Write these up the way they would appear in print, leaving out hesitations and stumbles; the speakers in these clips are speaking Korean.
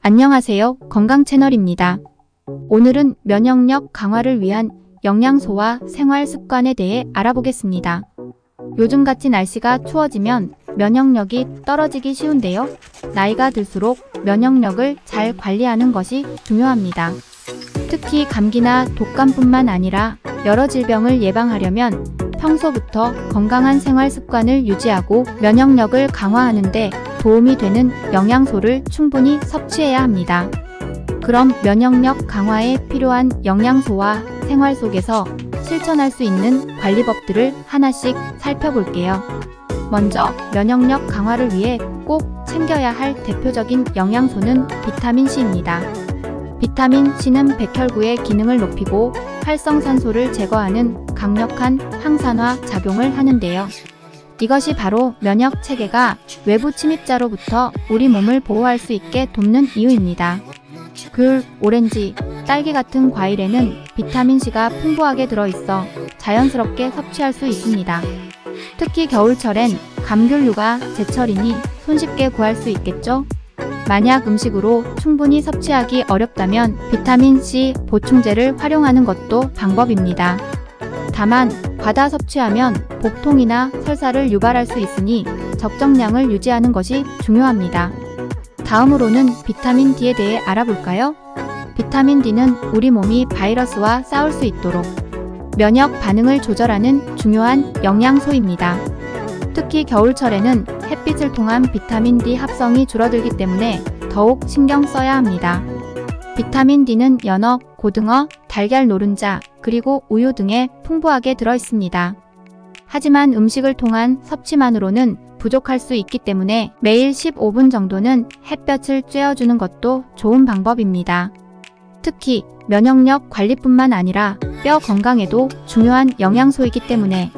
안녕하세요. 건강 채널입니다. 오늘은 면역력 강화를 위한 영양소와 생활 습관에 대해 알아보겠습니다. 요즘같이 날씨가 추워지면 면역력이 떨어지기 쉬운데요. 나이가 들수록 면역력을 잘 관리하는 것이 중요합니다. 특히 감기나 독감뿐만 아니라 여러 질병을 예방하려면 평소부터 건강한 생활 습관을 유지하고 면역력을 강화하는 데 도움이 되는 영양소를 충분히 섭취해야 합니다. 그럼 면역력 강화에 필요한 영양소와 생활 속에서 실천할 수 있는 관리법들을 하나씩 살펴볼게요. 먼저 면역력 강화를 위해 꼭 챙겨야 할 대표적인 영양소는 비타민C입니다. 비타민C는 백혈구의 기능을 높이고 활성산소를 제거하는 강력한 항산화 작용을 하는데요. 이것이 바로 면역 체계가 외부 침입자로부터 우리 몸을 보호할 수 있게 돕는 이유입니다. 귤, 오렌지, 딸기 같은 과일에는 비타민C가 풍부하게 들어있어 자연스럽게 섭취할 수 있습니다. 특히 겨울철엔 감귤류가 제철이니 손쉽게 구할 수 있겠죠? 만약 음식으로 충분히 섭취하기 어렵다면 비타민C 보충제를 활용하는 것도 방법입니다. 다만 과다 섭취하면 복통이나 설사를 유발할 수 있으니 적정량을 유지하는 것이 중요합니다. 다음으로는 비타민 D에 대해 알아볼까요? 비타민 D는 우리 몸이 바이러스와 싸울 수 있도록 면역 반응을 조절하는 중요한 영양소입니다. 특히 겨울철에는 햇빛을 통한 비타민 D 합성이 줄어들기 때문에 더욱 신경 써야 합니다. 비타민 D는 연어, 고등어, 달걀 노른자, 그리고 우유 등에 풍부하게 들어있습니다. 하지만 음식을 통한 섭취만으로는 부족할 수 있기 때문에 매일 15분 정도는 햇볕을 쬐어주는 것도 좋은 방법입니다. 특히 면역력 관리뿐만 아니라 뼈 건강에도 중요한 영양소이기 때문에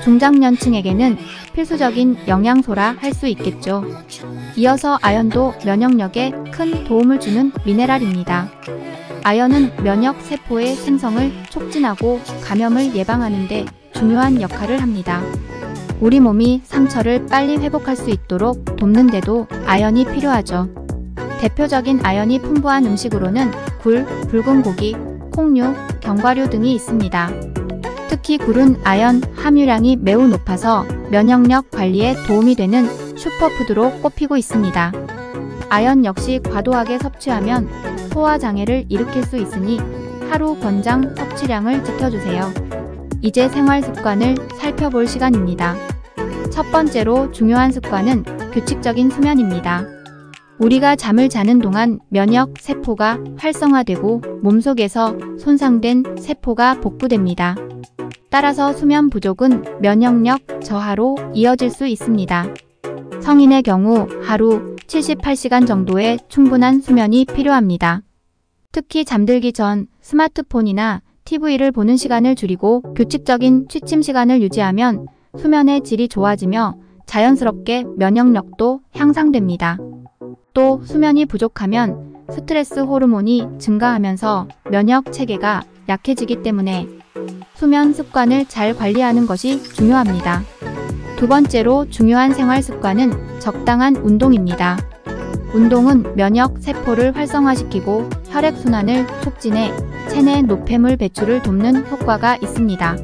중장년층에게는 필수적인 영양소라 할 수 있겠죠. 이어서 아연도 면역력에 큰 도움을 주는 미네랄입니다. 아연은 면역 세포의 생성을 촉진하고 감염을 예방하는 데 중요한 역할을 합니다. 우리 몸이 상처를 빨리 회복할 수 있도록 돕는 데도 아연이 필요하죠. 대표적인 아연이 풍부한 음식으로는 굴, 붉은 고기, 콩류, 견과류 등이 있습니다. 특히 굴은 아연 함유량이 매우 높아서 면역력 관리에 도움이 되는 슈퍼푸드로 꼽히고 있습니다. 아연 역시 과도하게 섭취하면 소화장애를 일으킬 수 있으니 하루 권장 섭취량을 지켜주세요. 이제 생활 습관을 살펴볼 시간입니다. 첫 번째로 중요한 습관은 규칙적인 수면입니다. 우리가 잠을 자는 동안 면역 세포가 활성화되고 몸속에서 손상된 세포가 복구됩니다. 따라서 수면 부족은 면역력 저하로 이어질 수 있습니다. 성인의 경우 하루 78시간 정도의 충분한 수면이 필요합니다. 특히 잠들기 전 스마트폰이나 TV를 보는 시간을 줄이고 규칙적인 취침 시간을 유지하면 수면의 질이 좋아지며 자연스럽게 면역력도 향상됩니다. 또 수면이 부족하면 스트레스 호르몬이 증가하면서 면역 체계가 약해지기 때문에 수면 습관을 잘 관리하는 것이 중요합니다. 두 번째로 중요한 생활 습관은 적당한 운동입니다. 운동은 면역 세포를 활성화시키고 혈액순환을 촉진해 체내 노폐물 배출을 돕는 효과가 있습니다.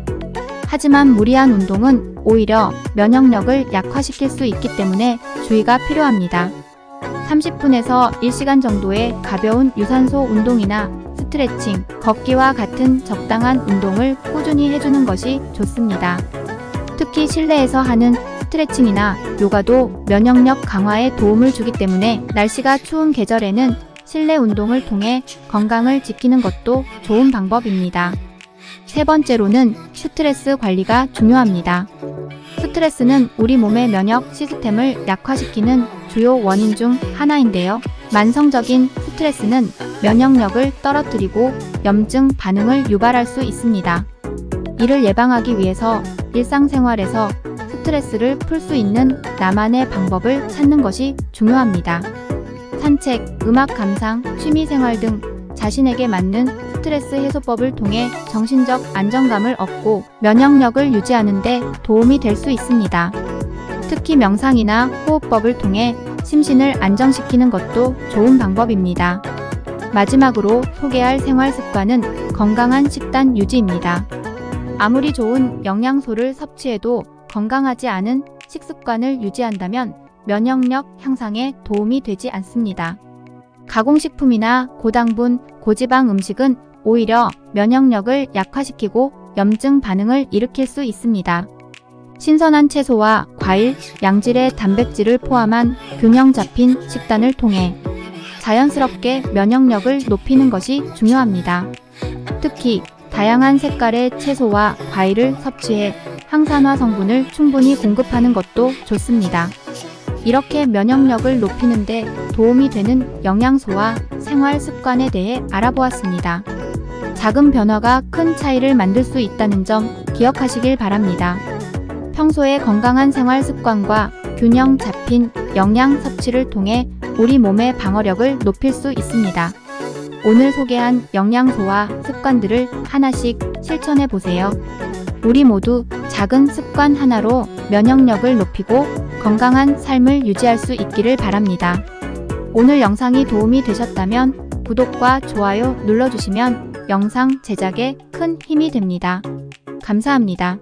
하지만 무리한 운동은 오히려 면역력을 약화시킬 수 있기 때문에 주의가 필요합니다. 30분에서 1시간 정도의 가벼운 유산소 운동이나 스트레칭, 걷기와 같은 적당한 운동을 꾸준히 해주는 것이 좋습니다. 특히 실내에서 하는 스트레칭이나 요가도 면역력 강화에 도움을 주기 때문에 날씨가 추운 계절에는 실내 운동을 통해 건강을 지키는 것도 좋은 방법입니다. 세 번째로는 스트레스 관리가 중요합니다. 스트레스는 우리 몸의 면역 시스템을 약화시키는 주요 원인 중 하나인데요. 만성적인 스트레스는 면역력을 떨어뜨리고 염증 반응을 유발할 수 있습니다. 이를 예방하기 위해서 일상생활에서 스트레스를 풀 수 있는 나만의 방법을 찾는 것이 중요합니다. 산책, 음악 감상, 취미생활 등 자신에게 맞는 스트레스 해소법을 통해 정신적 안정감을 얻고 면역력을 유지하는 데 도움이 될 수 있습니다. 특히 명상이나 호흡법을 통해 심신을 안정시키는 것도 좋은 방법입니다. 마지막으로 소개할 생활 습관은 건강한 식단 유지입니다. 아무리 좋은 영양소를 섭취해도 건강하지 않은 식습관을 유지한다면 면역력 향상에 도움이 되지 않습니다. 가공식품이나 고당분, 고지방 음식은 오히려 면역력을 약화시키고 염증 반응을 일으킬 수 있습니다. 신선한 채소와 과일, 양질의 단백질을 포함한 균형 잡힌 식단을 통해 자연스럽게 면역력을 높이는 것이 중요합니다. 특히 다양한 색깔의 채소와 과일을 섭취해 항산화 성분을 충분히 공급하는 것도 좋습니다. 이렇게 면역력을 높이는 데 도움이 되는 영양소와 생활 습관에 대해 알아보았습니다. 작은 변화가 큰 차이를 만들 수 있다는 점 기억하시길 바랍니다. 평소에 건강한 생활 습관과 균형 잡힌 영양 섭취를 통해 우리 몸의 방어력을 높일 수 있습니다. 오늘 소개한 영양소와 습관들을 하나씩 실천해 보세요. 우리 모두 작은 습관 하나로 면역력을 높이고 건강한 삶을 유지할 수 있기를 바랍니다. 오늘 영상이 도움이 되셨다면 구독과 좋아요 눌러주시면 영상 제작에 큰 힘이 됩니다. 감사합니다.